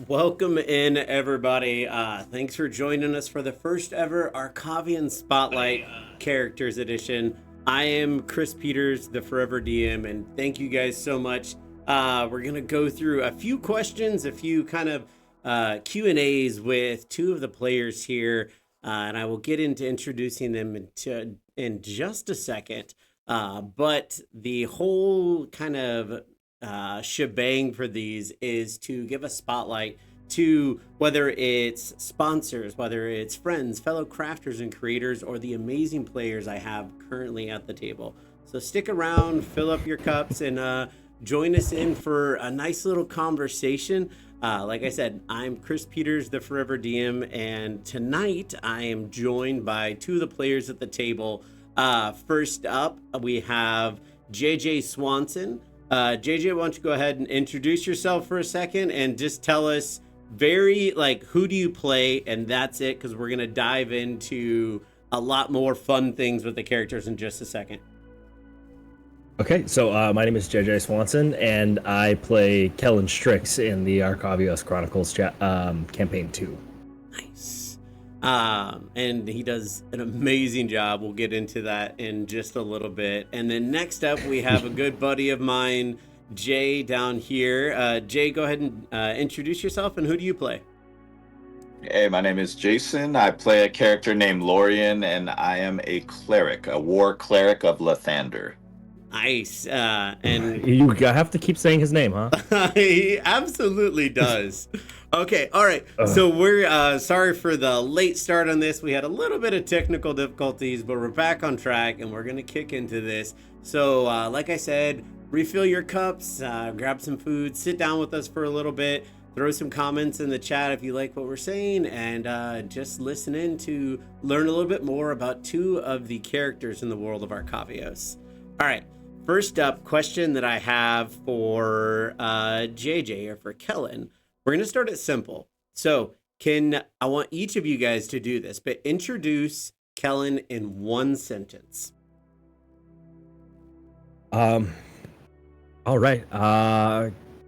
Welcome in, everybody. Thanks for joining us for the first ever Arcavian Spotlight Characters Edition. I am Chris Peters, the Forever DM, and thank you guys so much. We're going to go through a few questions, a few kind of Q&As with two of the players here, and I will get into introducing them in just a second. But the whole kind of shebang for these is to give a spotlight to whether it's sponsors, whether it's friends, fellow crafters and creators, or the amazing players I have currently at the table. So stick around, fill up your cups, and join us in for a nice little conversation. Like I said, I'm Chris Peters, the Forever DM, and tonight I am joined by two of the players at the table. First up, we have JJ Swanson. JJ, why don't you go ahead and introduce yourself for a second and just tell us who do you play, and that's it, because we're going to dive into a lot more fun things with the characters in just a second. Okay, so my name is JJ Swanson, and I play Kellen Strix in the Arcavian Chronicles campaign 2. Nice. And he does an amazing job. We'll get into that in just a little bit. And then next up, we have a good buddy of mine, Jay, down here. Jay, go ahead and introduce yourself, and who do you play? Hey, my name is Jason. I play a character named Lorian, and I am a cleric, a war cleric of Lathander. Nice. And you have to keep saying his name, huh? He absolutely does. Okay, all right. So we're sorry for the late start on this. We had a little bit of technical difficulties, but we're back on track, and we're going to kick into this. So like I said, refill your cups, grab some food, sit down with us for a little bit, throw some comments in the chat if you like what we're saying, and just listen in to learn a little bit more about two of the characters in the world of Arcavios. All right. First up, question that I have for JJ or for Kellen. We're going to start it simple. So I want each of you guys to do this, but introduce Kellen in one sentence. All right.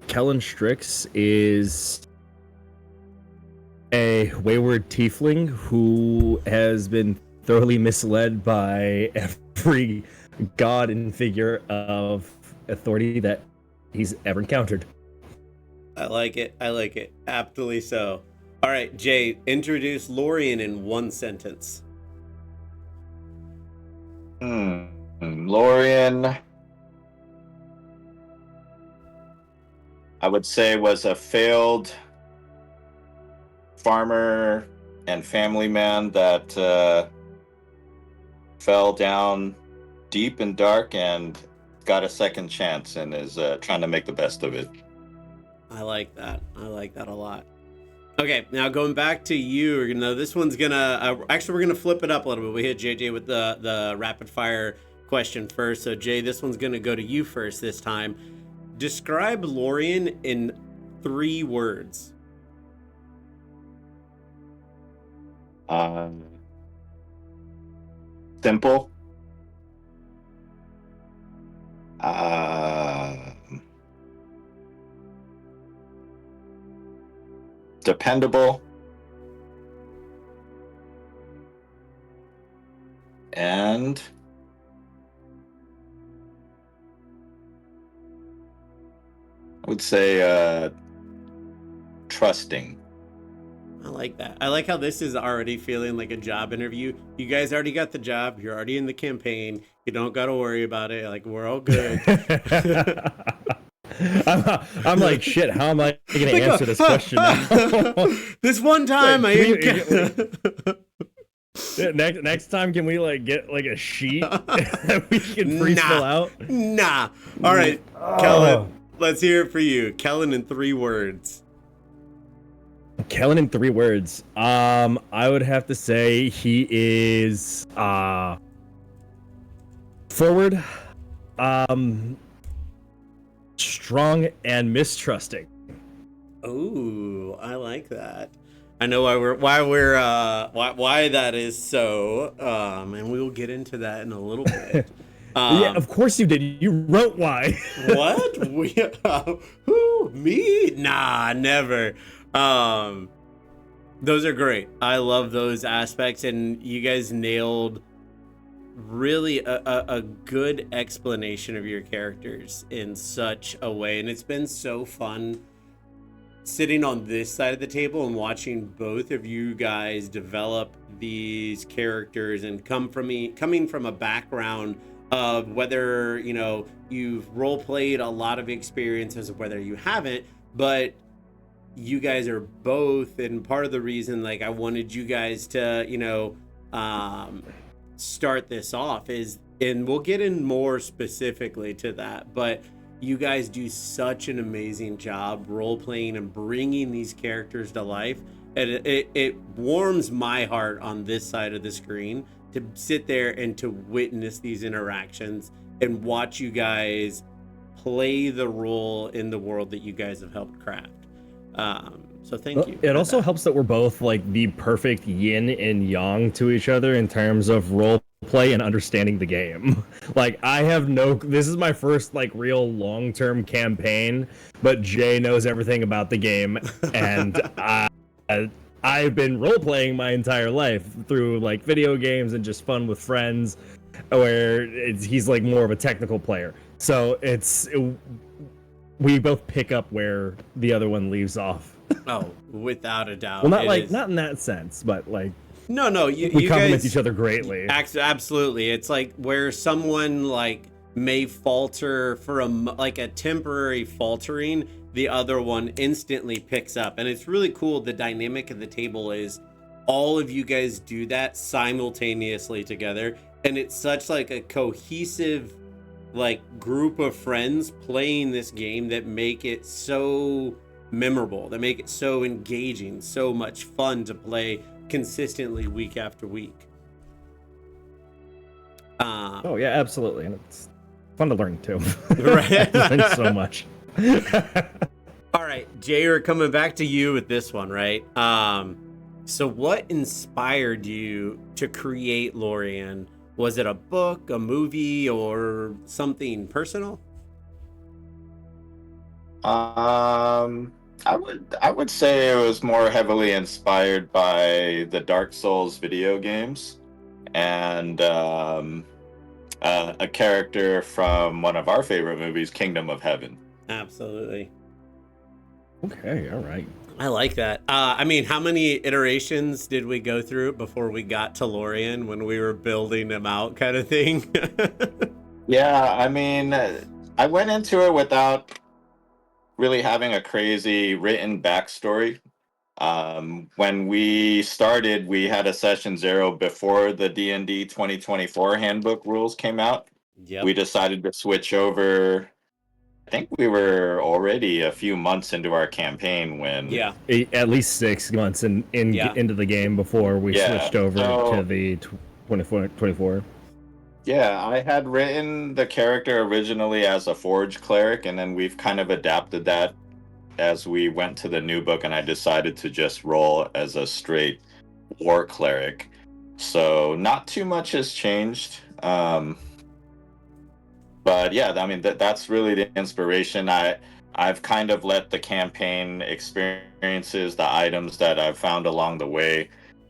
Kellen Strix is a wayward tiefling who has been thoroughly misled by every god and figure of authority that he's ever encountered. I like it. Aptly so. All right, Jay, introduce Lorian in one sentence. Lorian, I would say, was a failed farmer and family man that fell down deep and dark and got a second chance and is trying to make the best of it. I like that a lot. Okay, now going back to you, this one's gonna actually, we're gonna flip it up a little bit. We hit JJ with the rapid fire question first, so Jay, this one's gonna go to you first this time. Describe Lorian in 3 words. Simple. Dependable, and I would say trusting. I like that. I like how this is already feeling like a job interview. You guys already got the job. You're already in the campaign. You don't got to worry about it. Like, we're all good. I'm like, shit, how am I going to answer this question now? This one time next time, can we get a sheet that we can freestyle out? Nah. All right, Kellen, let's hear it for you. Kellen in 3 words. Kellen in 3 words. I would have to say he is forward, strong, and mistrusting. Ooh, I like that. I know why that is so, and we will get into that in a little bit. Yeah, of course you did. You wrote why. What? Who? Me? Nah, never. Those are great. I love those aspects, and you guys nailed really a good explanation of your characters in such a way. And it's been so fun sitting on this side of the table and watching both of you guys develop these characters and coming from a background of whether, you know, you've role played a lot of experiences, or whether you haven't, but you guys are both, and part of the reason like I wanted you guys to, you know, start this off is, and we'll get in more specifically to that, but you guys do such an amazing job role playing and bringing these characters to life, and it warms my heart on this side of the screen to sit there and to witness these interactions and watch you guys play the role in the world that you guys have helped craft. So thank you. It also helps that we're both like the perfect yin and yang to each other in terms of role play and understanding the game. Like this is my first like real long-term campaign, but Jay knows everything about the game, and I've been role playing my entire life through like video games and just fun with friends, where he's like more of a technical player. So we both pick up where the other one leaves off. Oh, without a doubt. Well, not in that sense, but like no, we complement each other greatly. Absolutely, it's like where someone like may falter for a temporary faltering, the other one instantly picks up, and it's really cool. The dynamic of the table is all of you guys do that simultaneously together, and it's such like a cohesive like group of friends playing this game that make it so memorable, that make it so engaging, so much fun to play consistently week after week. Oh yeah, absolutely, and it's fun to learn too. Right. Thanks so much. All right, Jay, we're coming back to you with this one, right? So what inspired you to create Lorien? Was it a book, a movie, or something personal? I would say it was more heavily inspired by the Dark Souls video games, and a character from one of our favorite movies, Kingdom of Heaven. Absolutely. Okay, all right. I like that. I mean, how many iterations did we go through before we got to Lorien when we were building him out, kind of thing? Yeah, I mean, I went into it without really having a crazy written backstory. When we started, we had a session 0 before the D&D 2024 handbook rules came out. Yep. We decided to switch over. I think we were already a few months into our campaign when at least 6 months into the game before we switched over to the 24. Yeah, I had written the character originally as a Forge cleric, and then we've kind of adapted that as we went to the new book, and I decided to just roll as a straight war cleric. So not too much has changed. But yeah, I mean, that's really the inspiration. I've kind of let the campaign experiences, the items that I've found along the way,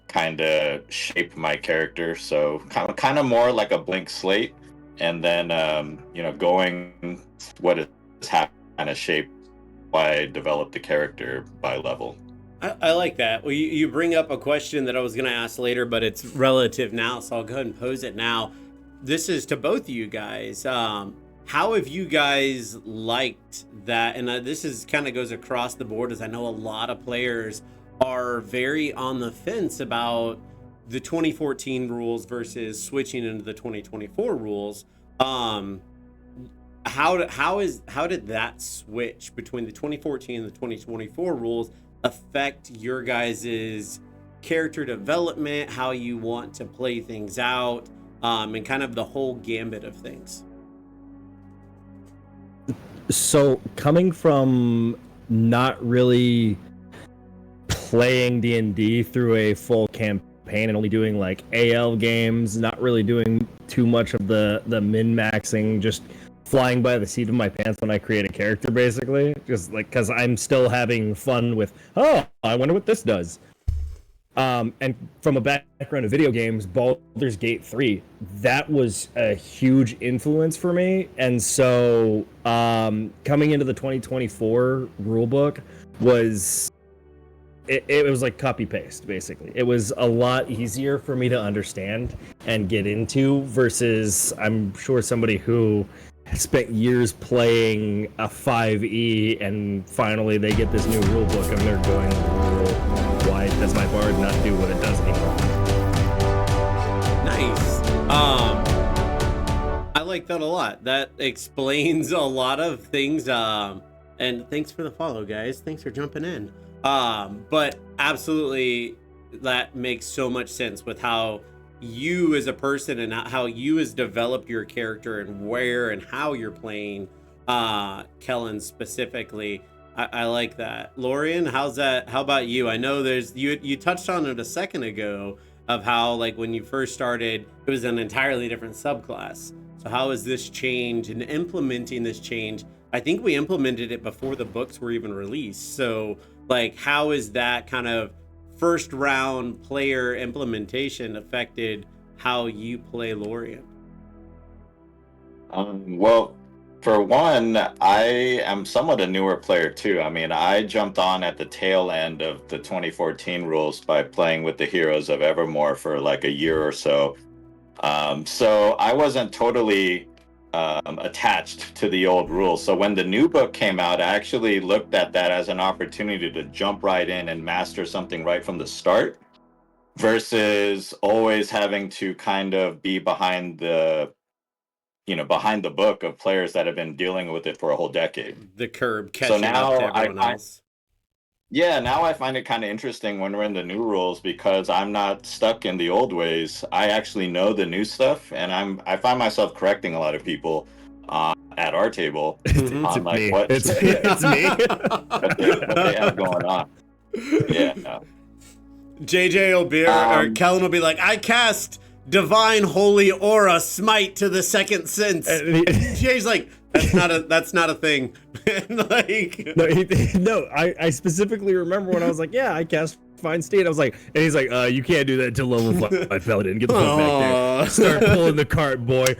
kind of shape my character. So kind of more like a blank slate, and then going what is happening kind of shape why I developed the character by level. I like that. Well, you bring up a question that I was going to ask later, but it's relative now, so I'll go ahead and pose it now. This is to both of you guys. How have you guys liked that? And this is kind of goes across the board, as I know a lot of players are very on the fence about the 2014 rules versus switching into the 2024 rules. How did that switch between the 2014 and the 2024 rules affect your guys' character development, how you want to play things out, and kind of the whole gambit of things? So coming from not really playing D&D through a full campaign and only doing like AL games, not really doing too much of the min-maxing, just flying by the seat of my pants when I create a character, basically, just like because I'm still having fun with. Oh, I wonder what this does. And from a background of video games, Baldur's Gate 3, that was a huge influence for me. And so coming into the 2024 rulebook was it was like copy paste, basically. It was a lot easier for me to understand and get into versus I'm sure somebody who spent years playing a 5e and finally they get this new rulebook and they're going, why does my bard not do what it does anymore? Nice. I like that a lot. That explains a lot of things. And thanks for the follow, guys. Thanks for jumping in. But absolutely, that makes so much sense with how you as a person and how you has developed your character and where and how you're playing Kellen specifically. I like that. Lorian, how's that? How about you? I know you touched on it a second ago of how, like, when you first started, it was an entirely different subclass. So how is this change and implementing this change? I think we implemented it before the books were even released. So, like, how is that kind of first round player implementation affected how you play Lorian? Well, for one, I am somewhat a newer player too. I mean, I jumped on at the tail end of the 2014 rules by playing with the Heroes of Evermore for like a year or so. So I wasn't totally attached to the old rules. So when the new book came out, I actually looked at that as an opportunity to jump right in and master something right from the start versus always having to kind of be behind the book of players that have been dealing with it for a whole decade. The curb catching up to everyone else. Yeah, now I find it kind of interesting when we're in the new rules because I'm not stuck in the old ways. I actually know the new stuff, and I find myself correcting a lot of people at our table on like me. what It's me. what they have going on. Yeah. JJ will be or Kellen will be like, I cast Divine Holy Aura Smite to the second sense. Jay's like, that's not a thing. Like, I specifically remember when I was like, yeah, I cast Fine State. I was like, and he's like, you can't do that until level 5 Paladin. Get the fuck back there. Start pulling the cart, boy.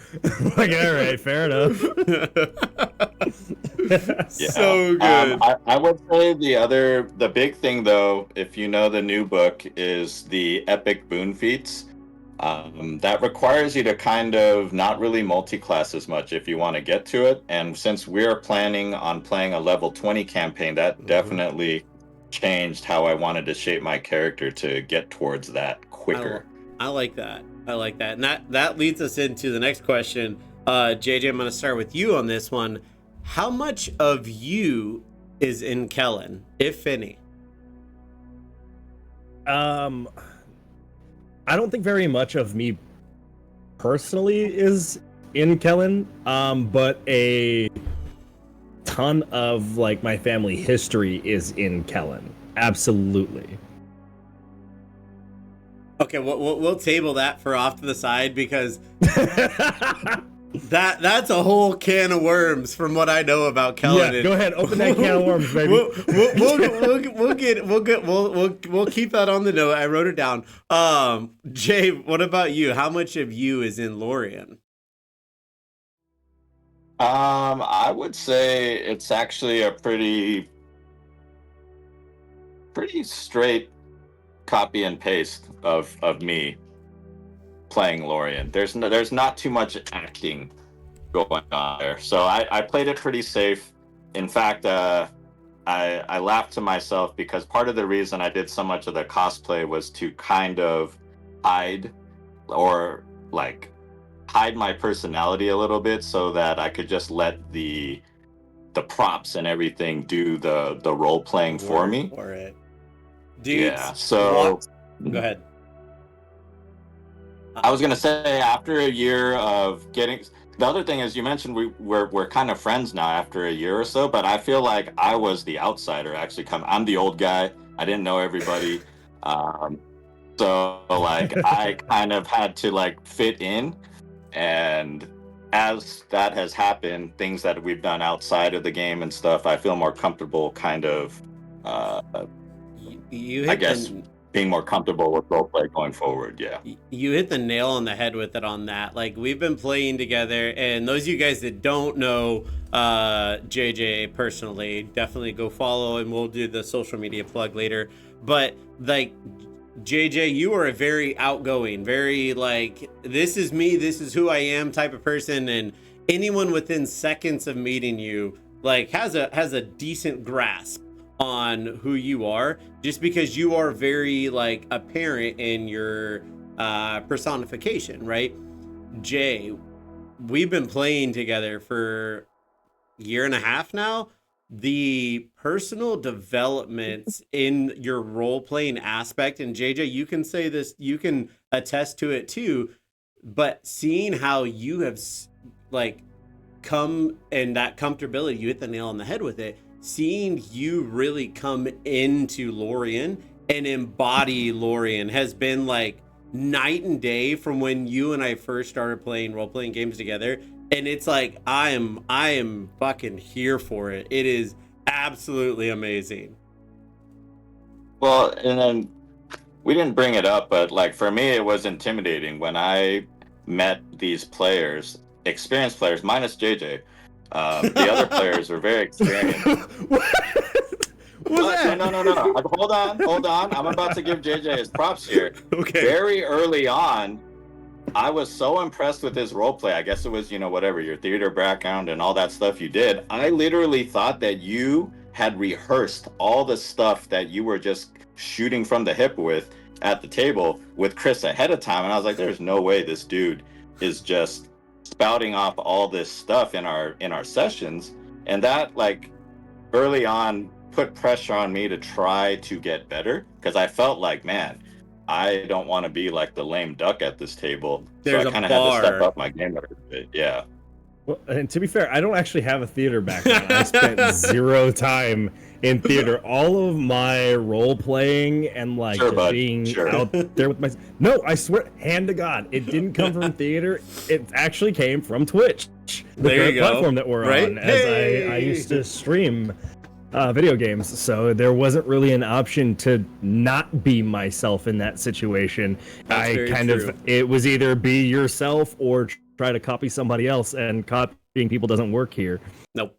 Like, all right, fair enough. Yeah. So good. I would say the big thing though, if you know the new book, is the epic boon feats. That requires you to kind of not really multi-class as much if you want to get to it. And since we're planning on playing a level 20 campaign, that definitely changed how I wanted to shape my character to get towards that quicker. I like that. And that leads us into the next question. JJ, I'm going to start with you on this one. How much of you is in Kellen, if any? I don't think very much of me personally is in Kellen, but a ton of like my family history is in Kellen. Absolutely. Okay, we'll table that for off to the side because that's a whole can of worms from what I know about Kellen. Yeah, go ahead, open that can of worms, baby. We'll keep that on the note. I wrote it down. Jay, what about you? How much of you is in Lorian? I would say it's actually a pretty straight copy and paste of me playing Lorian. There's not too much acting going on there, so I played it pretty safe. In fact, I laughed to myself because part of the reason I did so much of the cosplay was to kind of hide my personality a little bit so that I could just let the props and everything do the role playing for me. For it. Dudes, yeah. So go ahead. I was gonna say after a year of getting. The other thing is you mentioned we're kind of friends now after a year or so, but I feel like I was the outsider actually. I'm the old guy. I didn't know everybody, so like I kind of had to like fit in, and as that has happened, things that we've done outside of the game and stuff, I feel more comfortable kind of, You I hit guess, being more comfortable with roleplay going forward. Yeah. you hit the nail on the head with it on that. Like, we've been playing together, and those of you guys that don't know JJ personally, definitely go follow, and we'll do the social media plug later. But like, JJ, you are a very outgoing, very like, this is me, this is who I am type of person, and anyone within seconds of meeting you like has a decent grasp on who you are, just because you are very like apparent in your personification, right? Jay, we've been playing together for a year and a half now. The personal developments in your role playing aspect, and JJ, you can say this, you can attest to it too, but seeing how you have like come and that comfortability, you hit the nail on the head with it, seeing you really come into Lorien and embody Lorien has been like night and day from when you and I first started playing role playing games together. And it's like, I am fucking here for it. It is absolutely amazing. Well, and then we didn't bring it up, but like for me, it was intimidating when I met these players, experienced players, minus JJ. The other players were very experienced. That? No. Hold on. I'm about to give JJ his props here. Okay. Very early on, I was so impressed with his roleplay. I guess it was, whatever, your theater background and all that stuff you did. I literally thought that you had rehearsed all the stuff that you were just shooting from the hip with at the table with Chris ahead of time. And I was like, there's no way this dude is just spouting off all this stuff in our sessions. And that, like, early on put pressure on me to try to get better, because I felt like, man, I don't want to be like the lame duck at this table. There's so I kind of had to step up my game a little bit. Yeah. Well, and to be fair, I don't actually have a theater background. I spent zero time in theater. All of my role playing and like being out there with my I swear, hand to God, it didn't come from theater. It actually came from Twitch, the current platform that we're on. As I used to stream video games, so there wasn't really an option to not be myself in that situation. It was either be yourself or try to copy somebody else, and copying people doesn't work here. Nope.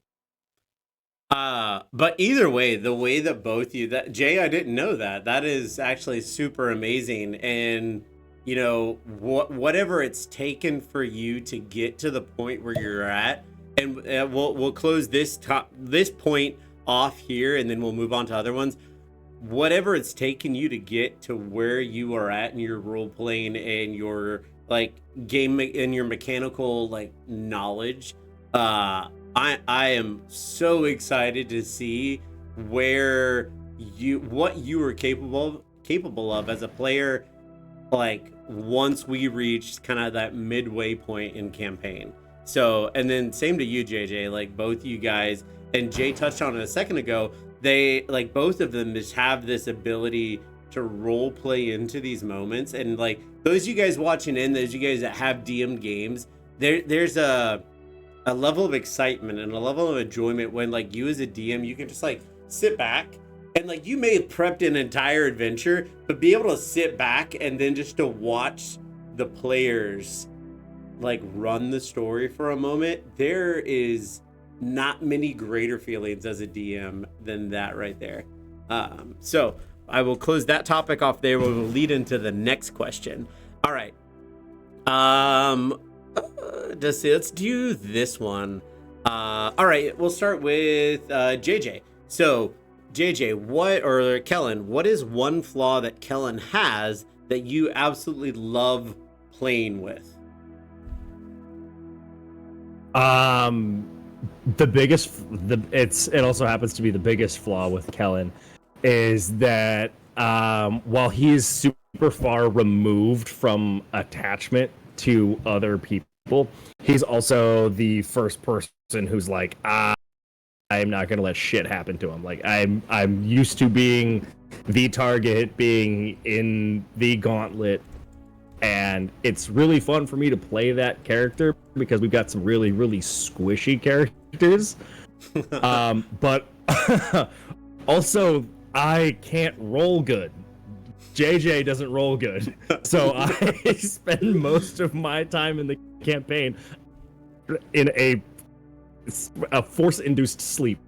But either way, the way that both you, that Jay, I didn't know that is actually super amazing. And whatever it's taken for you to get to the point where you're at, and we'll close this point off here, and then we'll move on to other ones. Whatever it's taken you to get to where you are at in your role playing and your like game and your mechanical like knowledge, I am so excited to see what you were capable of as a player, like once we reached kind of that midway point in campaign. So, and then same to you, JJ, like both you guys, and Jay touched on it a second ago, they like both of them just have this ability to role play into these moments. And like those you guys watching in, those you guys that have DM games, there's a level of excitement and a level of enjoyment when like you as a DM, you can just like sit back and like you may have prepped an entire adventure, but be able to sit back and then just to watch the players like run the story for a moment. There is not many greater feelings as a DM than that right there. So I will close that topic off there. We'll lead into the next question. All right. Let's do this one. All right, we'll start with JJ. So JJ, Kellen, what is one flaw that Kellen has that you absolutely love playing with? It also happens to be the biggest flaw with Kellen is that while he is super far removed from attachment to other people, he's also the first person who's like, I'm not gonna let shit happen to him. Like I'm used to being the target, being in the gauntlet, and it's really fun for me to play that character because we've got some really, really squishy characters. But also, I can't roll good. JJ doesn't roll good, so I spend most of my time in the campaign in a force-induced sleep.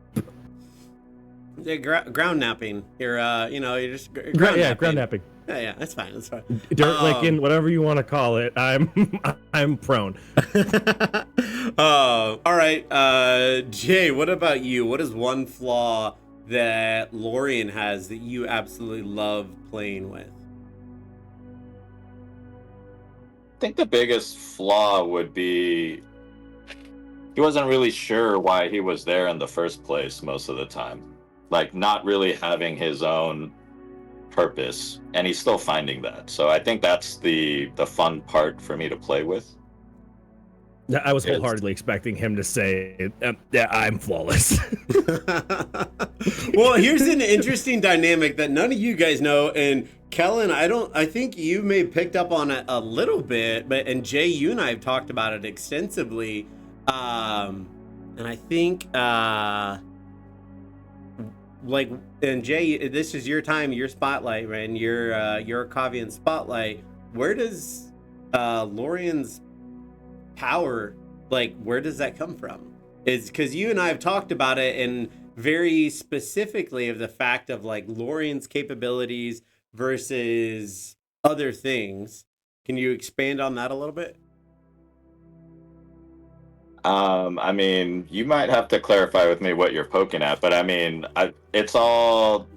Yeah, ground napping. You're you're just ground napping. Yeah, that's fine. That's fine. Dirt licking, whatever you want to call it. I'm prone. All right. Jay, what about you? What is one flaw that Lorien has that you absolutely love playing with? I think the biggest flaw would be he wasn't really sure why he was there in the first place most of the time. Like, not really having his own purpose, and he's still finding that. So I think that's the fun part for me to play with. I was wholeheartedly expecting him to say, yeah, I'm flawless. Well, here's an interesting dynamic that none of you guys know, and Kellen, I think you may have picked up on it a little bit, and Jay, you and I have talked about it extensively. And I think, and Jay, this is your time, your spotlight, man, your Arcavian spotlight. Where does Lorien's power, where does that come from? It's because you and I have talked about it, and very specifically of the fact of Lorien's capabilities versus other things. Can you expand on that a little bit? I mean, you might have to clarify with me what you're poking at, but I mean, it's all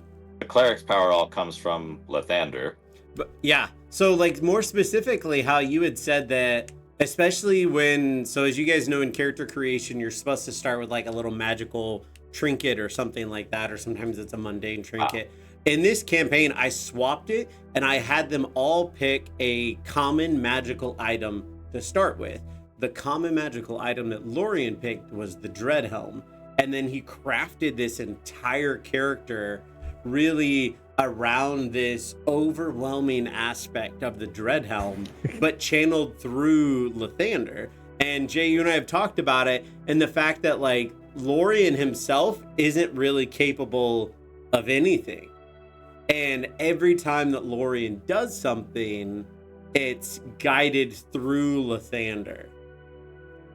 the cleric's power all comes from Lathander. But yeah, so more specifically, how you had said that, especially so as you guys know, in character creation, you're supposed to start with a little magical trinket or something like that, or sometimes it's a mundane trinket. In this campaign, I swapped it, and I had them all pick a common magical item to start with. The common magical item that Lorien picked was the Dreadhelm, and then he crafted this entire character really around this overwhelming aspect of the Dreadhelm, but channeled through Lathander. And Jay, you and I have talked about it, and the fact that Lorien himself isn't really capable of anything. And every time that Lorien does something, it's guided through Lathander.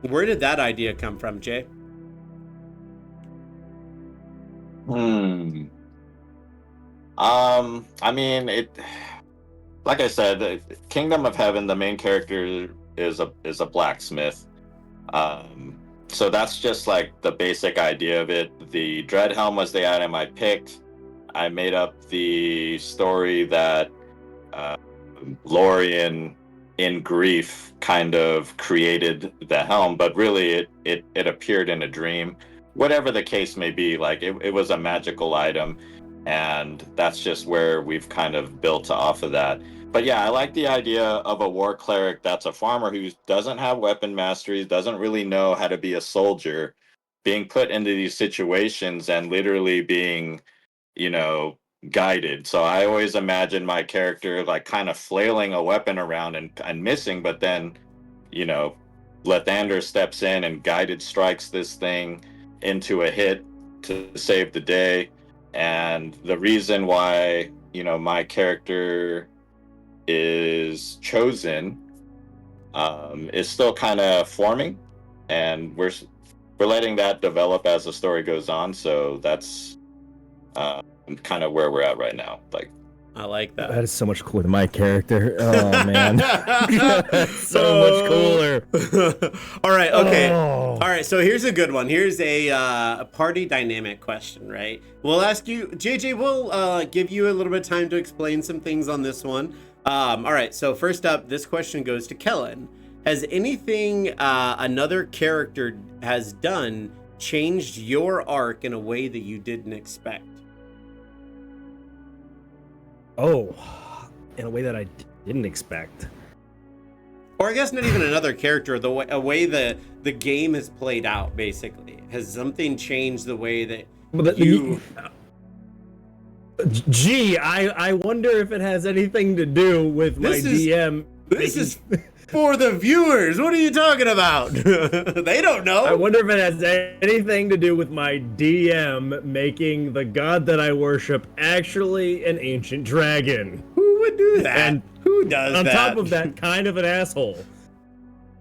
Where did that idea come from, Jay? I mean, like I said, Kingdom of Heaven, the main character is a blacksmith. So that's just the basic idea of it. The Dreadhelm was the item I picked. I made up the story that Lorien, in grief, kind of created the helm, but really it appeared in a dream. Whatever the case may be, it was a magical item, and that's just where we've kind of built off of that. But yeah, I like the idea of a war cleric that's a farmer who doesn't have weapon mastery, doesn't really know how to be a soldier, being put into these situations and literally being, guided. So I always imagine my character kind of flailing a weapon around and missing, but then, Lathander steps in and guided strikes this thing into a hit to save the day. And the reason why, my character is chosen is still kind of forming, and we're letting that develop as the story goes on. So that's kind of where we're at right now. I like that. That is so much cooler than my character. Oh man, so much cooler. All right, okay. All right, so here's a good one. Here's a party dynamic question, right? We'll ask you, JJ. We'll give you a little bit of time to explain some things on this one. All right. So first up, this question goes to Kellen. Has anything another character has done changed your arc in a way that you didn't expect? Oh, in a way that I didn't expect. Or I guess not even another character, a way the game has played out, basically. Has something changed the way that you... Gee, I wonder if it has anything to do with my DM This is for the viewers. What are you talking about? They don't know. I wonder if it has anything to do with my DM making the god that I worship actually an ancient dragon. Who would do that? And who does on that? top of that, kind of an asshole.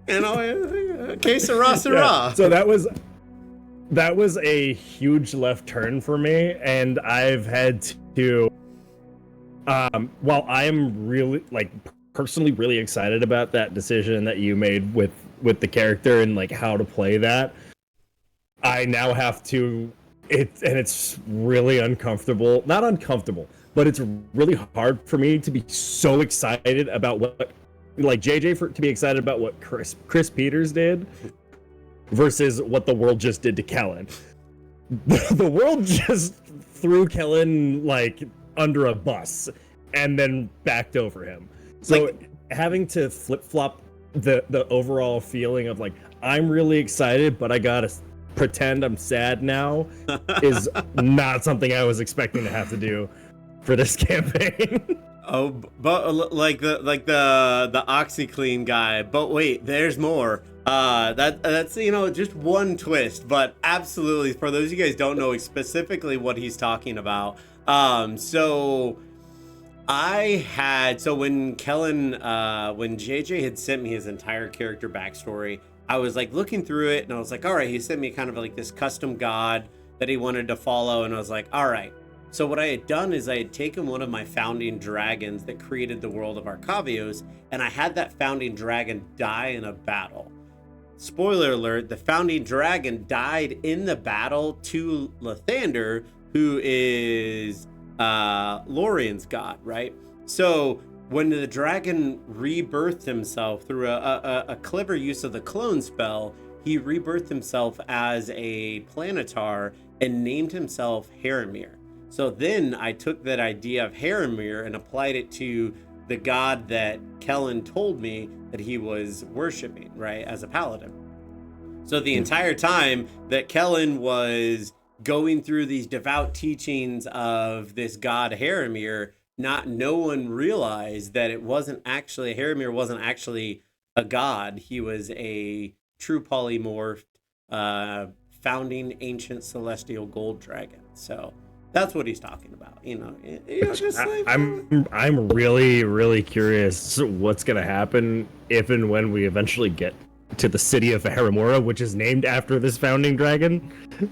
And que sera, sera. Yeah, so that was a huge left turn for me, and I've had to while I am really personally really excited about that decision that you made with the character and like how to play that, I now have to it's really uncomfortable. Not uncomfortable, but it's really hard for me to be so excited about what like JJ to be excited about what Chris Peters did versus what the world just did to Kellen. The world just threw Kellen like under a bus and then backed over him. So having to flip-flop the overall feeling of like, I'm really excited, but I gotta pretend I'm sad now is not something I was expecting to have to do for this campaign. Oh, but like the OxyClean guy. But wait, there's more. That's just one twist, but absolutely for those of you guys don't know specifically what he's talking about. So when Kellen, when JJ had sent me his entire character backstory, I was like looking through it and I was like, all right, he sent me kind of like this custom god that he wanted to follow. And I was like, all right. So what I had done is I had taken one of my founding dragons that created the world of Arcavios, and I had that founding dragon die in a battle. Spoiler alert, the founding dragon died in the battle to Lathander, who is Lorien's god, right? So when the dragon rebirthed himself through a clever use of the clone spell, he rebirthed himself as a planetar and named himself Haramir. So then I took that idea of Haramir and applied it to the god that Kellen told me that he was worshiping, right, as a paladin. So the entire time that Kellen was going through these devout teachings of this god Haramir, no one realized that it wasn't actually, Haramir wasn't actually a god. He was a true polymorphed, founding ancient celestial gold dragon. So that's what he's talking about, just like, I'm really, really curious what's gonna happen if and when we eventually get to the city of Haramura, which is named after this founding dragon. I'm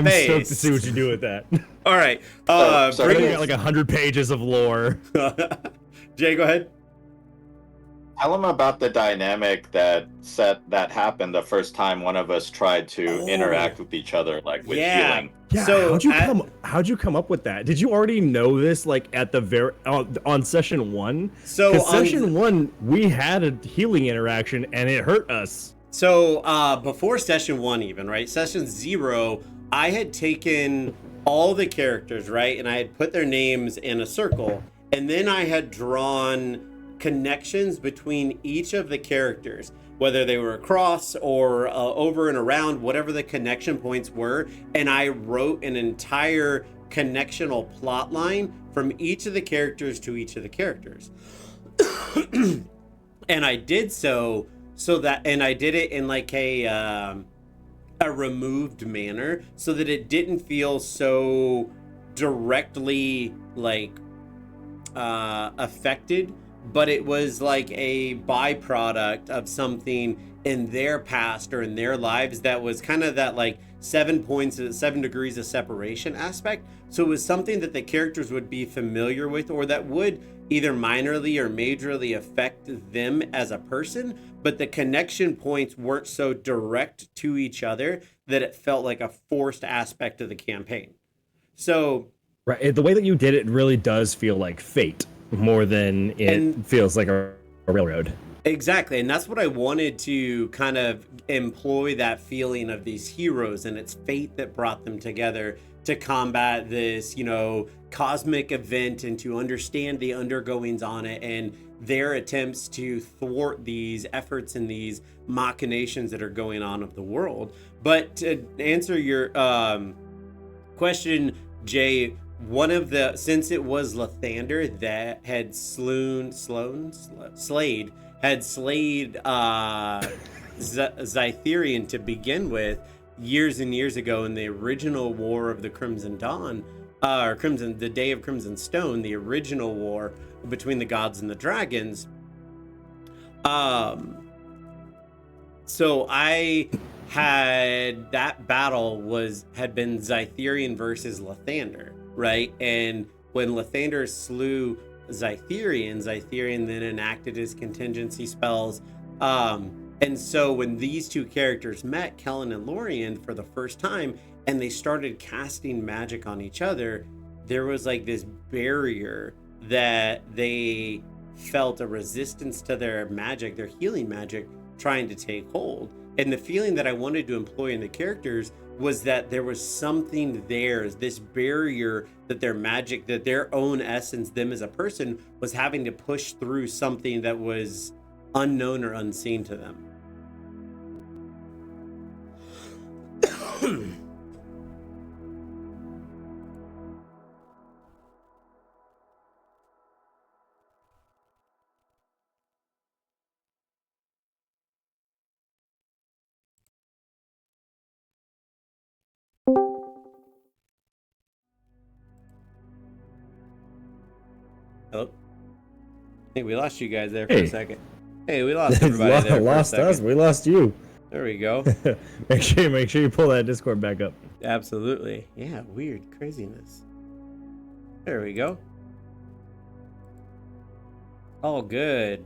stoked to see what you do with that. All right. Sorry, we got like 100 pages of lore. Jay, go ahead. Tell them about the dynamic that happened the first time one of us tried to interact with each other, like with healing. Yeah. So how'd you come up with that? Did you already know this like at the on session 1? So session 1 we had a healing interaction and it hurt us. So before session 1 even, right? Session 0, I had taken all the characters, right? And I had put their names in a circle, and then I had drawn connections between each of the characters, whether they were across or over and around, whatever the connection points were, and I wrote an entire connectional plot line from each of the characters to each of the characters. And I did and I did it in like a removed manner so that it didn't feel so directly like affected, but it was like a byproduct of something in their past or in their lives that was kind of that like 7 degrees of separation aspect. So it was something that the characters would be familiar with, or that would either minorly or majorly affect them as a person, but the connection points weren't so direct to each other that it felt like a forced aspect of the campaign. So right, the way that you did it really does feel like fate more than it feels like a railroad. Exactly, and that's what I wanted to kind of employ, that feeling of these heroes, and it's fate that brought them together to combat this, cosmic event and to understand the undergoings on it and their attempts to thwart these efforts and these machinations that are going on of the world. But to answer your question, Jay, one of the, since it was Lathander that had slayed Zytherian to begin with years and years ago in the original War of the Crimson Dawn, or the Day of Crimson Stone, the original war between the gods and the dragons. So I had that battle had been Zytherian versus Lathander, right? And when Lathander slew Zytherian then enacted his contingency spells. And so when these two characters met, Kellen and Lorien, for the first time, and they started casting magic on each other, there was like this barrier that they felt a resistance to their magic, their healing magic, trying to take hold. And the feeling that I wanted to employ in the characters was that there was something there, this barrier that their magic, that their own essence, them as a person, was having to push through something that was unknown or unseen to them. Hello? Hey, we lost you guys there for a second. Hey, we lost everybody there for lost a second. us. We lost you. There we go. make sure you pull that Discord back up. Absolutely. Yeah, weird craziness. There we go. All good.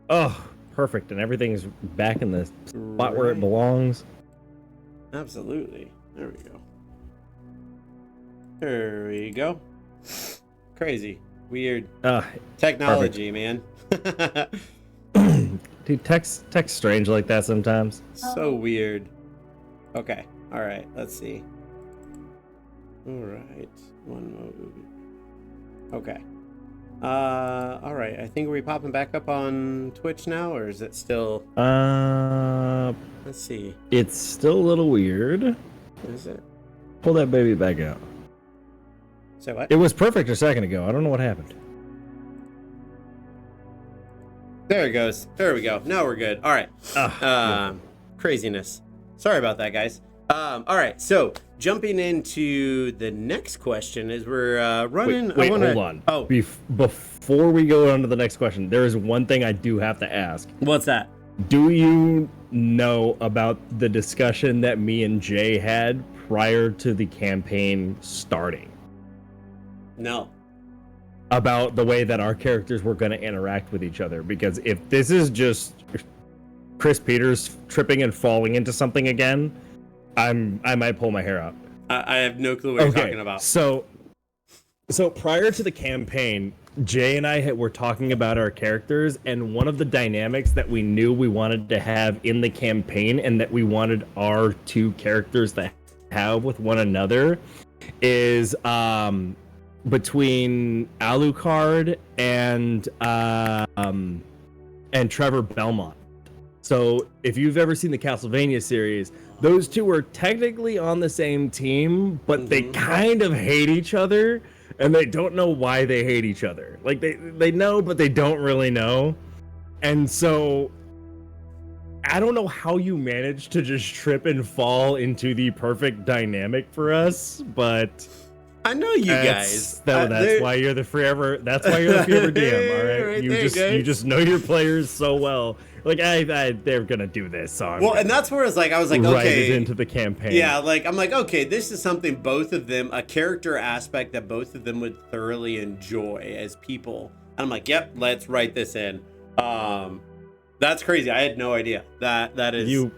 Oh, perfect. And everything's back in the spot where it belongs. Absolutely. There we go. There we go. Crazy. Weird. Technology, man. Dude, text strange like that sometimes. So weird. Okay. All right. Let's see. All right. One more. Okay. All right. I think we're popping back up on Twitch now, or is it still? Let's see. It's still a little weird. Is it? Pull that baby back out. So what? It was perfect a second ago. I don't know what happened. There it goes. There we go. Now we're good. All right. Craziness. Sorry about that, guys. All right. So jumping into the next question as we're running. Wait, hold on. Oh, before we go on to the next question, there is one thing I do have to ask. What's that? Do you know about the discussion that me and Jay had prior to the campaign starting? No. About the way that our characters were going to interact with each other, because if this is just Chris Peters tripping and falling into something again, I might pull my hair out. I have no clue what you're talking about. So prior to the campaign, Jay and I were talking about our characters, and one of the dynamics that we knew we wanted to have in the campaign and that we wanted our two characters to have with one another is between Alucard and Trevor Belmont. So if you've ever seen the Castlevania series, those two are technically on the same team, but they kind of hate each other, and they don't know why they hate each other. Like they know, but they don't really know. And so I don't know how you managed to just trip and fall into the perfect dynamic for us, but I know you guys. That's why you're the forever. That's why you're the forever DM. All right, right you there, you just know your players so well. Like they're gonna do this. So and that's where I was like, write okay, it into the campaign. Yeah, I'm like, okay, this is something both of them, a character aspect that both of them would thoroughly enjoy as people. And I'm like, yep, let's write this in. That's crazy. I had no idea. That is you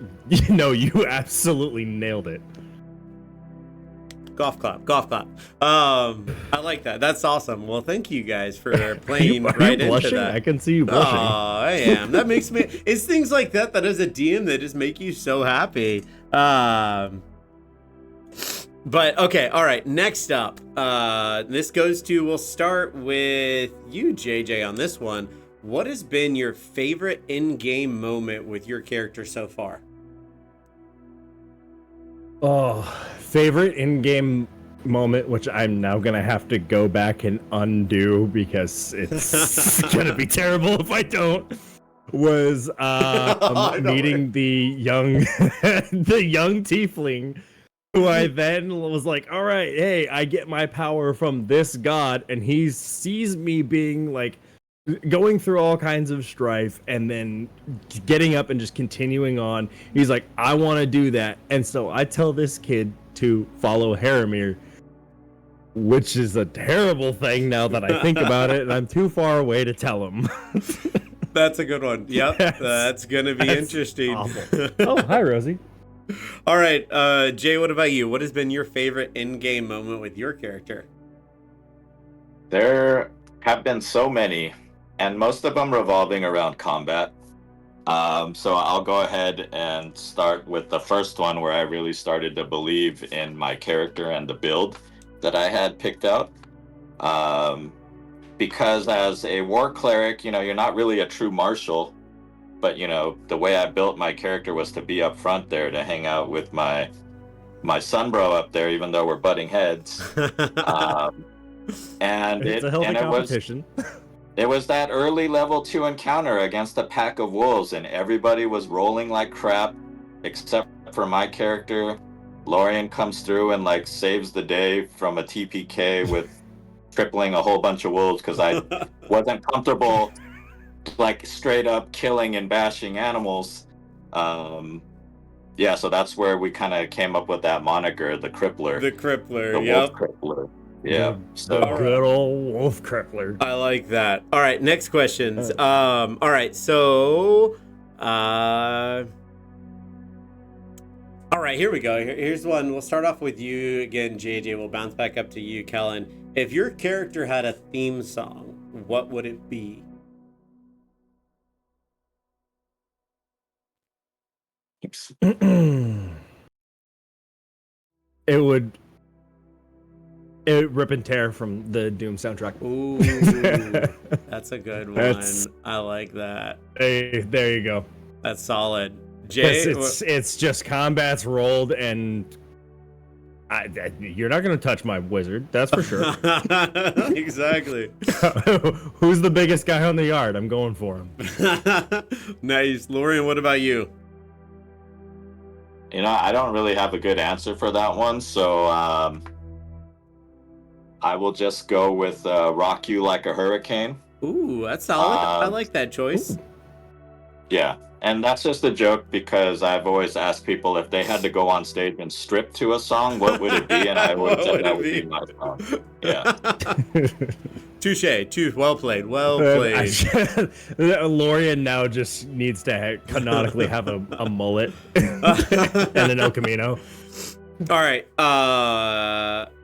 absolutely nailed it. Golf clap. I like that. That's awesome. Well, thank you guys for playing are right you blushing? into that. I can see you blushing. Oh, I am. That makes me. It's things like that as a DM that just make you so happy. But okay, all right. Next up, this goes to. We'll start with you, JJ, on this one. What has been your favorite in-game moment with your character so far? Oh, favorite in-game moment, which I'm now gonna have to go back and undo because it's gonna be terrible if I don't, was meeting the young the young tiefling, who I then was like, all right, hey, I get my power from this god, and he sees me being like going through all kinds of strife and then getting up and just continuing on. He's like, I want to do that. And so I tell this kid to follow Haramir, which is a terrible thing now that I think about it, and I'm too far away to tell him. That's a good one. Yep, that's gonna be interesting. Oh, hi, Rosie. All right, Jay, what about you? What has been your favorite in-game moment with your character? There have been so many, and most of them revolving around combat. So I'll go ahead and start with the first one where I really started to believe in my character and the build that I had picked out. Because as a war cleric, you're not really a true martial, but the way I built my character was to be up front there to hang out with my sunbro up there, even though we're butting heads. And it's a healthy competition. It was that early level 2 encounter against a pack of wolves, and everybody was rolling like crap except for my character. Lorian comes through and saves the day from a TPK with tripling a whole bunch of wolves because I wasn't comfortable straight up killing and bashing animals. Yeah, so that's where we kind of came up with that moniker, the Crippler. The Crippler, the yep. Wolf Crippler. Yeah. The good old Wolf Crippler. I like that. All right, next questions. All right, so all right, here we go. Here's one. We'll start off with you again, JJ. We'll bounce back up to you, Kellen. If your character had a theme song, what would it be? It would rip and tear from the Doom soundtrack. Ooh, that's a good one. I like that. Hey, there you go. That's solid. Jay, it's just combats rolled, and you're not going to touch my wizard, that's for sure. Exactly. Who's the biggest guy on the yard? I'm going for him. Nice. Lorian, what about you? I don't really have a good answer for that one, so I will just go with Rock You Like a Hurricane. Ooh, that's solid. I like that choice. Yeah, and that's just a joke because I've always asked people if they had to go on stage and strip to a song, what would it be? And I would say that would be my song. Yeah. Touche. Well played. Well played. Lorian now just needs to canonically have a mullet and an El Camino. All right.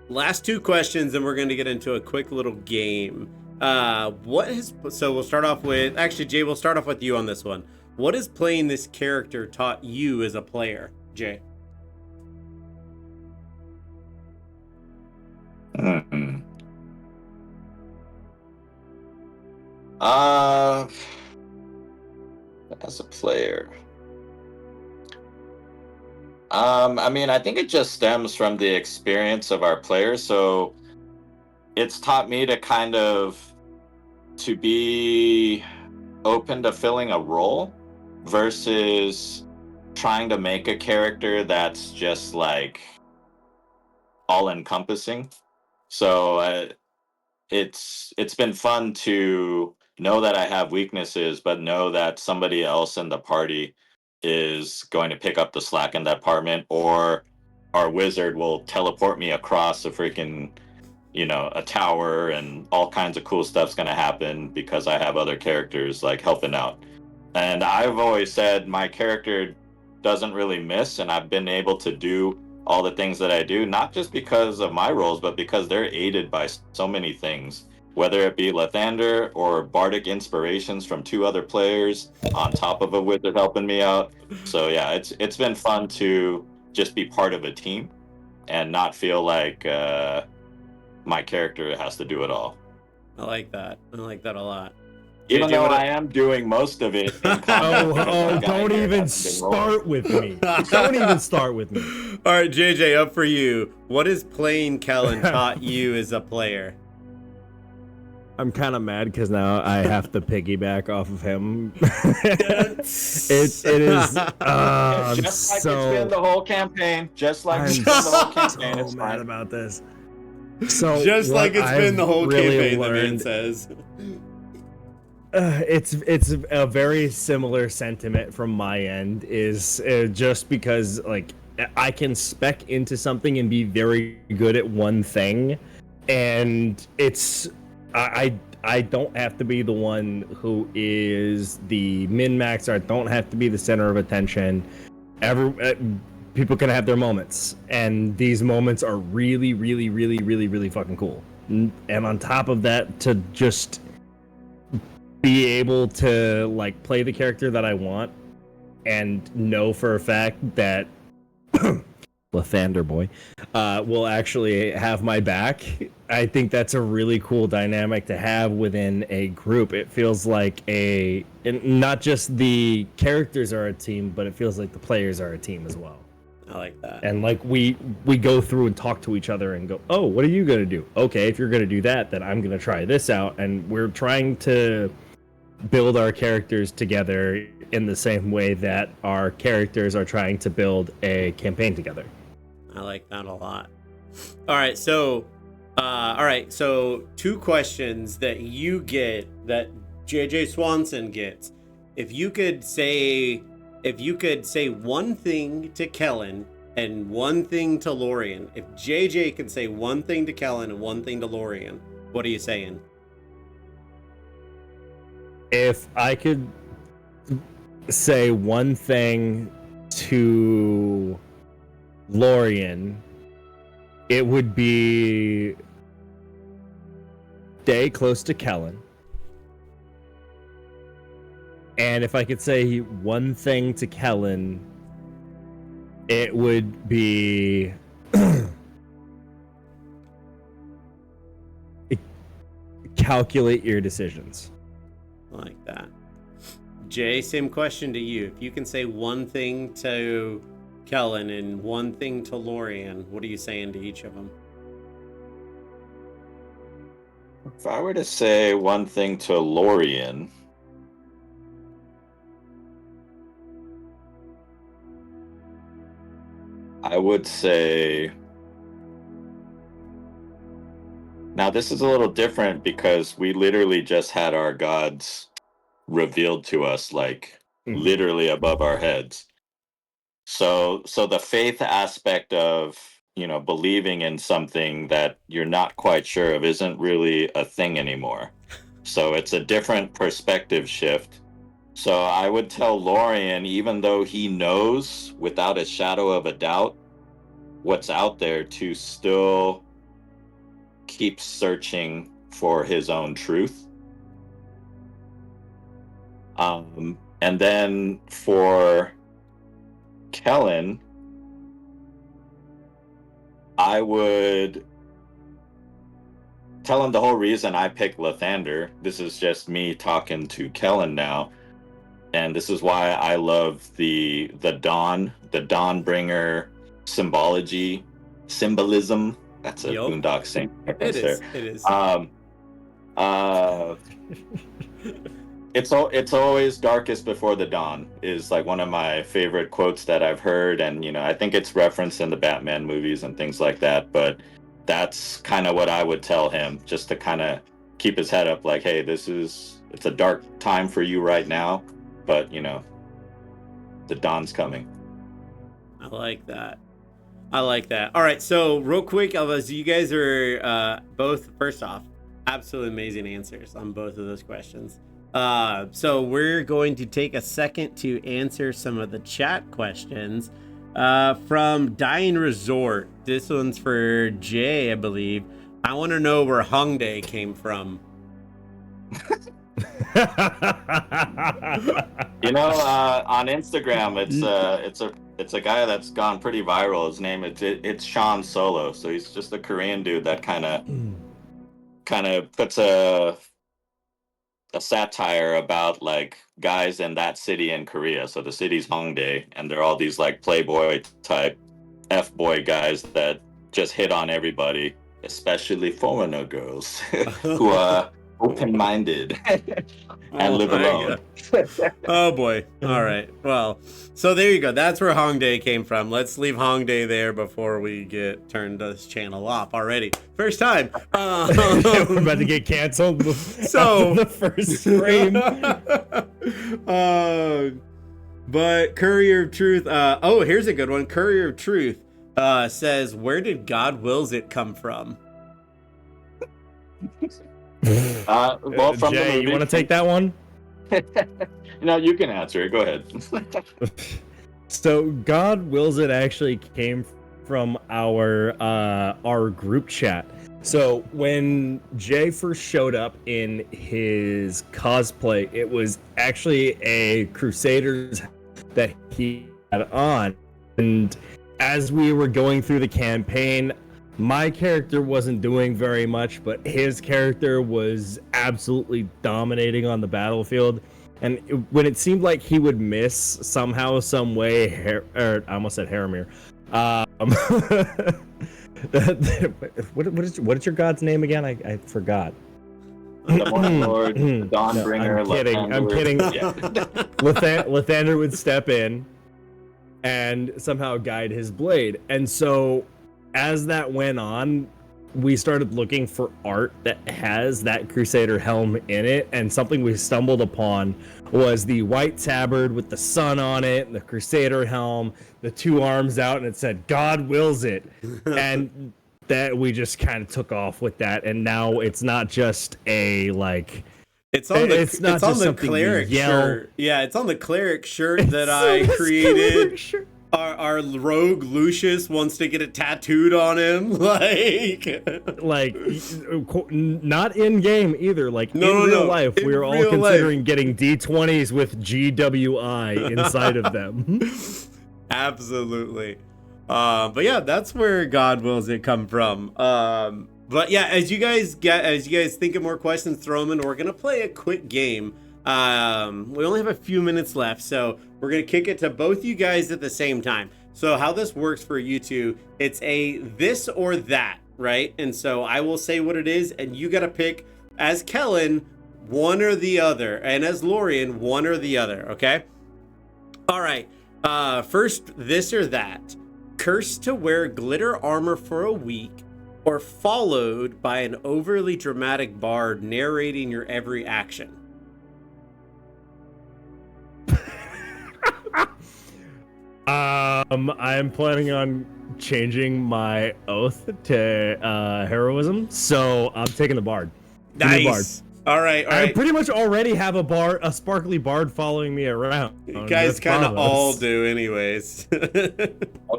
Last two questions, and we're going to get into a quick little game. So we'll start off with, actually, Jay, we'll start off with you on this one. What has playing this character taught you as a player, Jay? As a player, I think it just stems from the experience of our players. So it's taught me to be open to filling a role versus trying to make a character that's just all encompassing. So it's been fun to know that I have weaknesses, but know that somebody else in the party is going to pick up the slack in that department, or our wizard will teleport me across a freaking a tower, and all kinds of cool stuff's going to happen because I have other characters helping out. And I've always said my character doesn't really miss, and I've been able to do all the things that I do, not just because of my roles, but because they're aided by so many things, whether it be Lathander or bardic inspirations from 2 other players on top of a wizard helping me out. So yeah, it's been fun to just be part of a team and not feel like my character has to do it all. I like that. I like that a lot. Even JJ, though what I am doing most of it in combat. because Oh, that guy don't here even hasn't been rolling. start with me. Don't even start with me. All right, JJ, up for you. What has playing Kellen taught you as a player? I'm kind of mad because now I have to piggyback off of him. it is. I'm Just like so, it's been the whole campaign. Just like I'm it's been the whole campaign. so It's mad fine. about this. So Just what like it's been I've the whole really campaign, the man learned- says. It's a very similar sentiment from my end. Is just because like I can spec into something and be very good at one thing, and it's I don't have to be the one who is the min max, or I don't have to be the center of attention. People can have their moments, and these moments are really, really, really, really, really fucking cool. And on top of that, to just be able to like play the character that I want and know for a fact that Lathander boy will actually have my back. I think that's a really cool dynamic to have within a group. It feels like not just the characters are a team, but it feels like the players are a team as well. I like that. And like we go through and talk to each other and go, oh, what are you gonna do? Okay, if you're gonna do that, then I'm gonna try this out. And we're trying to build our characters together in the same way that our characters are trying to build a campaign together. I like that a lot. All right, so two questions that you get that JJ Swanson gets. If you could say one thing to Kellen and one thing to Lorian, if JJ can say one thing to Kellen and one thing to Lorian, what are you saying? If I could say one thing to Lorian, it would be stay close to Kellen. And if I could say one thing to Kellen, it would be calculate your decisions. I like that. Jay, same question to you. If you can say one thing to Kellen and one thing to Lorian, what are you saying to each of them? If I were to say one thing to Lorian, I would say... Now, this is a little different because we literally just had our gods revealed to us, like, literally above our heads. So the faith aspect of, believing in something that you're not quite sure of isn't really a thing anymore. So it's a different perspective shift. So I would tell Lorian, even though he knows without a shadow of a doubt what's out there, to still keep searching for his own truth. And then for Kellen, I would tell him the whole reason I picked Lathander. This is just me talking to Kellen now. And this is why I love the Dawnbringer symbolism. That's a Boondock Saint reference there. It is. It's always darkest before the dawn is like one of my favorite quotes that I've heard, and I think it's referenced in the Batman movies and things like that, but that's kind of what I would tell him, just to kind of keep his head up, like, hey, it's a dark time for you right now, but the dawn's coming. I like that. All right, so real quick, as you guys are both, first off, absolutely amazing answers on both of those questions. So we're going to take a second to answer some of the chat questions from Dying Resort. This one's for Jay, I believe. I want to know where Hongdae came from. On Instagram, it's a guy that's gone pretty viral. His name it's Sean Solo. So he's just a Korean dude that kind of puts a a satire about like guys in that city in Korea. So the city's Hongdae, and they're all these like playboy type F-boy guys that just hit on everybody, especially foreigner girls who are open-minded and live alone. Oh boy. All right. Well, so there you go. That's where Hongdae came from. Let's leave Hongdae there before we get turned this channel off already. First time. We're about to get canceled. So the first stream. But Courier of Truth. Oh, here's a good one. Courier of Truth says, "Where did God wills it come from?" Well, from Jay, the movie. you want to take that one? No, you can answer it. Go ahead. So God wills it actually came from our group chat. So when Jay first showed up in his cosplay, it was actually a Crusaders that he had on, and as we were going through the campaign, my character wasn't doing very much, but his character was absolutely dominating on the battlefield. And when it seemed like he would miss somehow, some way, I almost said Haramir. What is your god's name again? I forgot. The Morning Lord, the Dawnbringer. No, I'm kidding. Yeah. Lathander would step in and somehow guide his blade. And so as that went on, we started looking for art that has that Crusader helm in it, and something we stumbled upon was the white tabard with the sun on it, the Crusader helm, the two arms out, and it said "God wills it," and that we just kind of took off with that, and now it's not just a like. It's on the something cleric shirt. Yeah, it's on the cleric shirt that I created. Our rogue Lucius wants to get it tattooed on him, like not in game either. Like in real life, we were all considering getting D20s with GWI inside of them. Absolutely, but yeah, that's where God wills it come from. But yeah, as you guys think of more questions, throw them in. We're gonna play a quick game. We only have a few minutes left, so we're gonna kick it to both you guys at the same time. So how this works for you two, it's a this or that, right? And so I will say what it is, and you gotta pick, as Kellen, one or the other, and as Lorian, one or the other, okay? All right, first, this or that. Cursed to wear glitter armor for a week, or followed by an overly dramatic bard narrating your every action. I'm planning on changing my oath to heroism, so I'm taking the bard. Nice. All right. I pretty much already have a sparkly bard following me around. You guys kind of all do, anyways.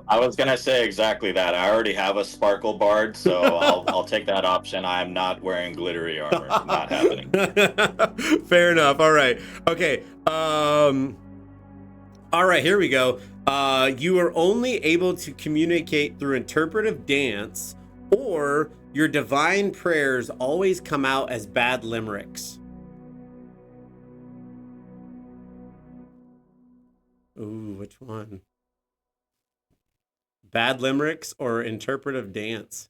I was gonna say exactly that. I already have a sparkle bard, so I'll take that option. I'm not wearing glittery armor. Not happening. Fair enough. All right. Okay. All right. Here we go. You are only able to communicate through interpretive dance, or your divine prayers always come out as bad limericks. Ooh, which one? Bad limericks or interpretive dance?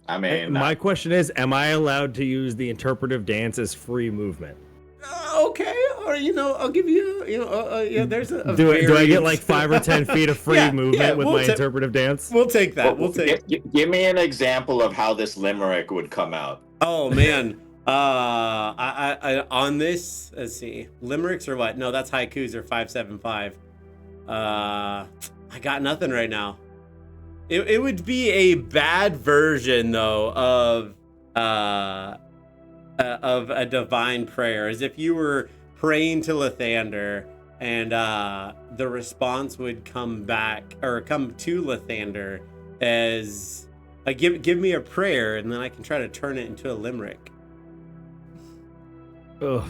I mean, my question is, am I allowed to use the interpretive dance as free movement? Okay, or I'll give you, yeah. There's a. Do I get like 5 or 10 feet of free movement with my interpretive dance? We'll take that. Give me an example of how this limerick would come out. Oh man, I on this. Let's see, limericks or what? No, that's haikus or 575. I got nothing right now. It would be a bad version though of a divine prayer, as if you were praying to Lathander and the response would come back or come to Lathander as give me a prayer, and then I can try to turn it into a limerick. Ugh.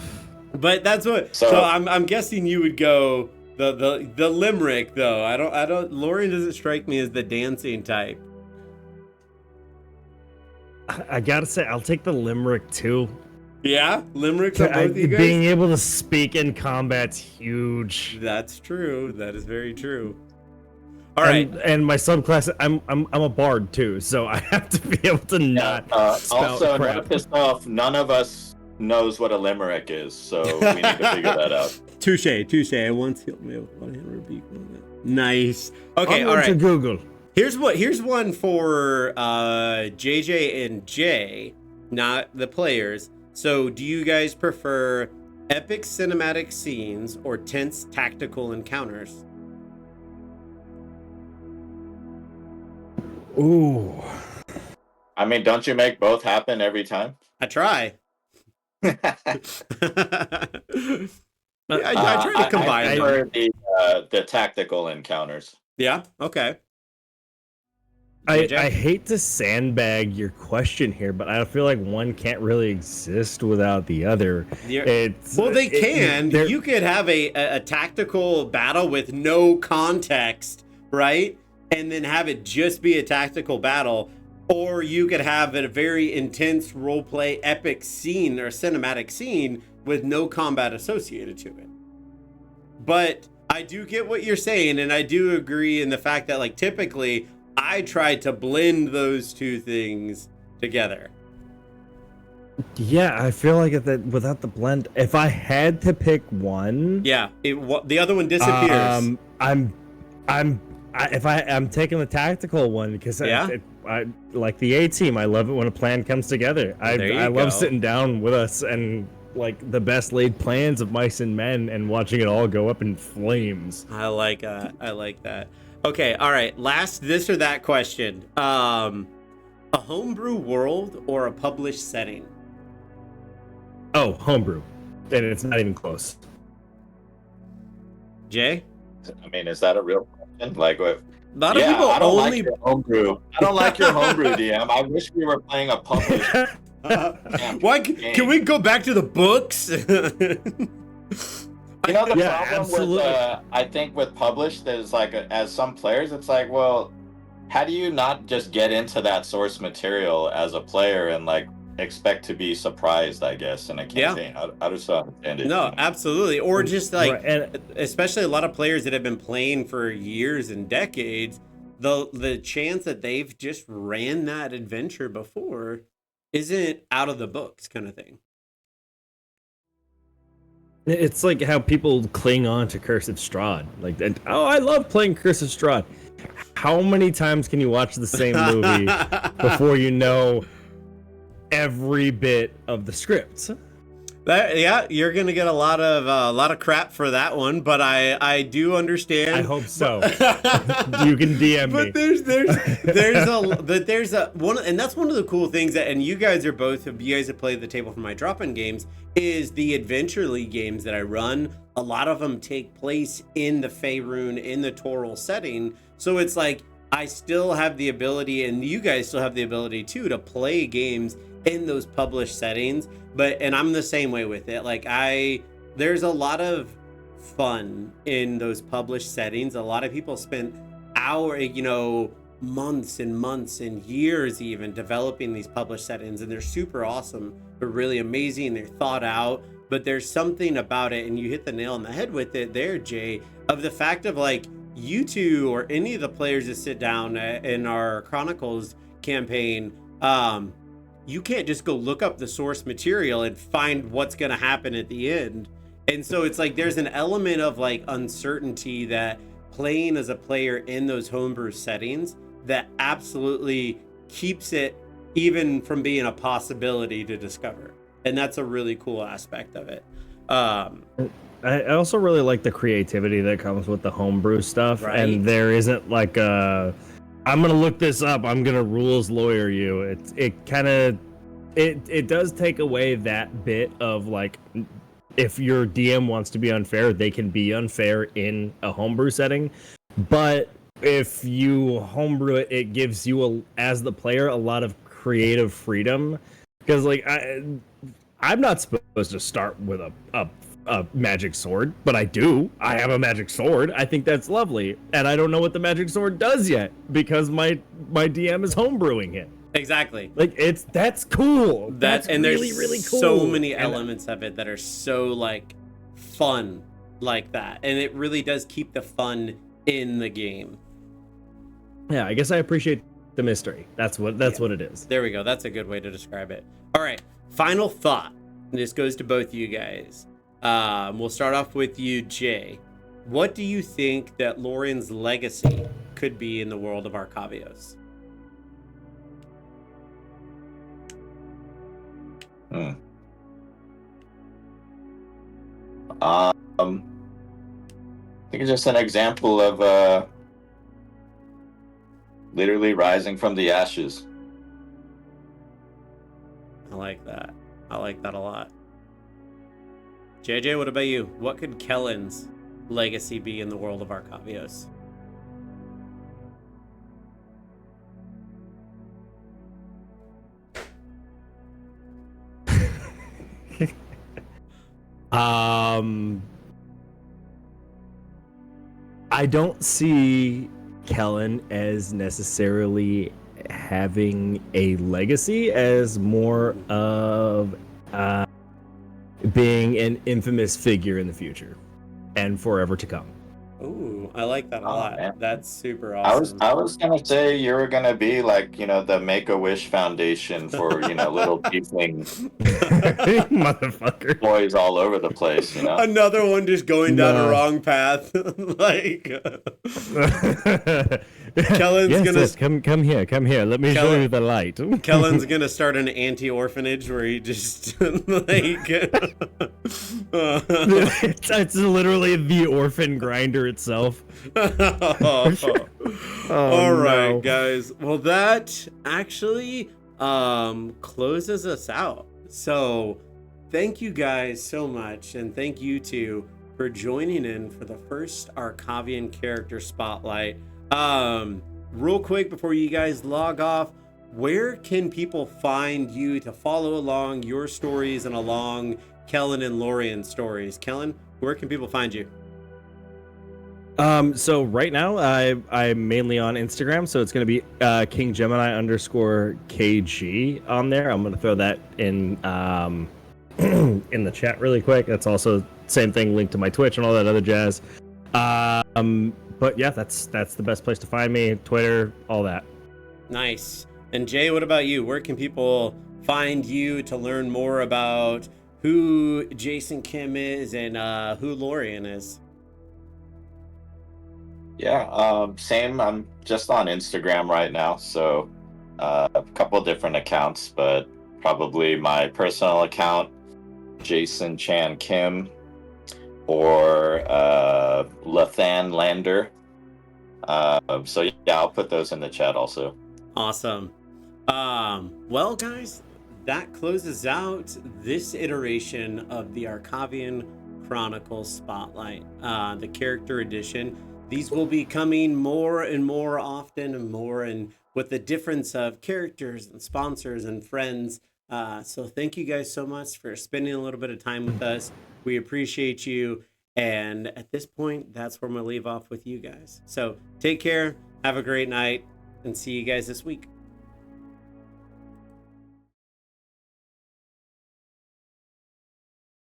But that's what. So I'm guessing you would go the limerick though. I don't. Lorian doesn't strike me as the dancing type. I gotta say, I'll take the limerick too. Yeah, limericks on both of you guys. Being able to speak in combat's huge. That's true. That is very true. All right. And my subclass, I'm a bard too, so I have to be able to not spout also, crap. note this off, none of us knows what a limerick is, so we need to figure that out. Touche. I once healed me with one hammer beak on that. Nice. Okay, I'm all going to right. Google. Here's one for JJ and Jay, not the players. So, do you guys prefer epic cinematic scenes or tense tactical encounters? Ooh. I mean, don't you make both happen every time? I try. I try to combine I them. prefer the tactical encounters. Yeah. Okay. I JJ? hate to sandbag your question here, but I feel like one can't really exist without the other. Well, they can. You could have a tactical battle with no context, right? And then have it just be a tactical battle. Or you could have a very intense roleplay epic scene or cinematic scene with no combat associated to it. But I do get what you're saying, and I do agree in the fact that, like, typically I try to blend those two things together. Yeah, I feel like that without the blend, if I had to pick one, Yeah, the other one disappears. I'm taking the tactical one because I like the A team. I love it when a plan comes together. I love sitting down with us and like the best laid plans of mice and men and watching it all go up in flames. I like that. Okay, all right. Last this or that question. A homebrew world or a published setting? Oh, homebrew. And it's not even close. Jay? I mean, is that a real question? Like, what? A lot of people I don't only like your homebrew. I don't like your homebrew, DM. I wish we were playing a published. Why can we go back to the books? You know, the problem absolutely. with I think with published, there's like as some players, it's like, well, how do you not just get into that source material as a player and like expect to be surprised, I guess, in a campaign? I just don't understand it. No, absolutely. Or just like, Right, and especially a lot of players that have been playing for years and decades, the chance that they've just ran that adventure before isn't out of the books, kind of thing. it's like how people cling on to Curse of Strahd. Like, I love playing Curse of Strahd. How many times can you watch the same movie before you know every bit of the script? You're gonna get a lot of crap for that one, but I do understand. I hope so. You can DM me. But there's a one, and that's one of the cool things that, and you guys have played the table for my drop-in games, is the Adventure League games that I run. A lot of them take place in the Faerun, in the Toril setting, so it's like I still have the ability, and you guys still have the ability too, to play games in those published settings. And I'm the same way with it. Like there's a lot of fun in those published settings. A lot of people spend months and months and years even developing these published settings, and they're super awesome. They're really amazing. They're thought out, but there's something about it, and you hit the nail on the head with it there, Jay, of the fact of like you two or any of the players that sit down in our Chronicles campaign, you can't just go look up the source material and find what's going to happen at the end. And so it's like there's an element of like uncertainty that playing as a player in those homebrew settings that absolutely keeps it even from being a possibility to discover. And that's a really cool aspect of it. I also really like the creativity that comes with the homebrew stuff. Right. And there isn't like I'm gonna look this up, I'm gonna rules lawyer you. It does take away that bit of like, if your DM wants to be unfair, they can be unfair in a homebrew setting. But if you homebrew it, it gives you as the player a lot of creative freedom. Because like I'm not supposed to start with a magic sword, but I do. I have a magic sword. I think that's lovely, and I don't know what the magic sword does yet because my DM is homebrewing it. Exactly. Like that's cool. That's and really there's really cool. so many And, elements of it that are so like fun like that, and it really does keep the fun in the game. yeah, I guess I appreciate the mystery. That's what it is. There we go. That's a good way to describe it. All right, final thought. And this goes to both of you guys. We'll start off with you, Jay. What do you think that Lorien's legacy could be in the world of Arcavios? I think it's just an example of literally rising from the ashes. I like that. I like that a lot. JJ, what about you? What could Kellen's legacy be in the world of Arcavios? I don't see Kellen as necessarily having a legacy, as more of being an infamous figure in the future and forever to come. Ooh, I like that a lot. Man. That's super awesome. I was gonna say you were gonna be like, the Make-A-Wish Foundation for, little tiefling Motherfucker. boys all over the place, Another one just going down a No. wrong path. Like Kellen's Yes, gonna yes, come here. Let me show Kellen- you the light. Kellen's gonna start an anti-orphanage where he just like it's literally the orphan grinder itself. All right, no. guys. Well, that actually closes us out. So thank you guys so much, and thank you two for joining in for the first Arcavian character spotlight. Real quick before you guys log off, where can people find you to follow along your stories and along Kellen and Lorien's stories? Kellen, where can people find you? So right now I'm mainly on Instagram, so it's gonna be King Gemini _KG on there. I'm gonna throw that in in the chat really quick. That's also same thing, linked to my Twitch and all that other jazz. But yeah, that's the best place to find me. Twitter, all that. Nice. And Jay, what about you? Where can people find you to learn more about who Jason Kim is and who Lorien is? Yeah, same. I'm just on Instagram right now, so a couple different accounts, but probably my personal account, Jason Chan Kim, or Lathan Lander. So yeah, I'll put those in the chat also. Awesome. Well, guys, that closes out this iteration of the Arcavian Chronicles Spotlight, the character edition. These will be coming more and more often and with the difference of characters and sponsors and friends. So thank you guys so much for spending a little bit of time with us. We appreciate you. And at this point, that's where I'm going to leave off with you guys. So take care, have a great night, and see you guys this week.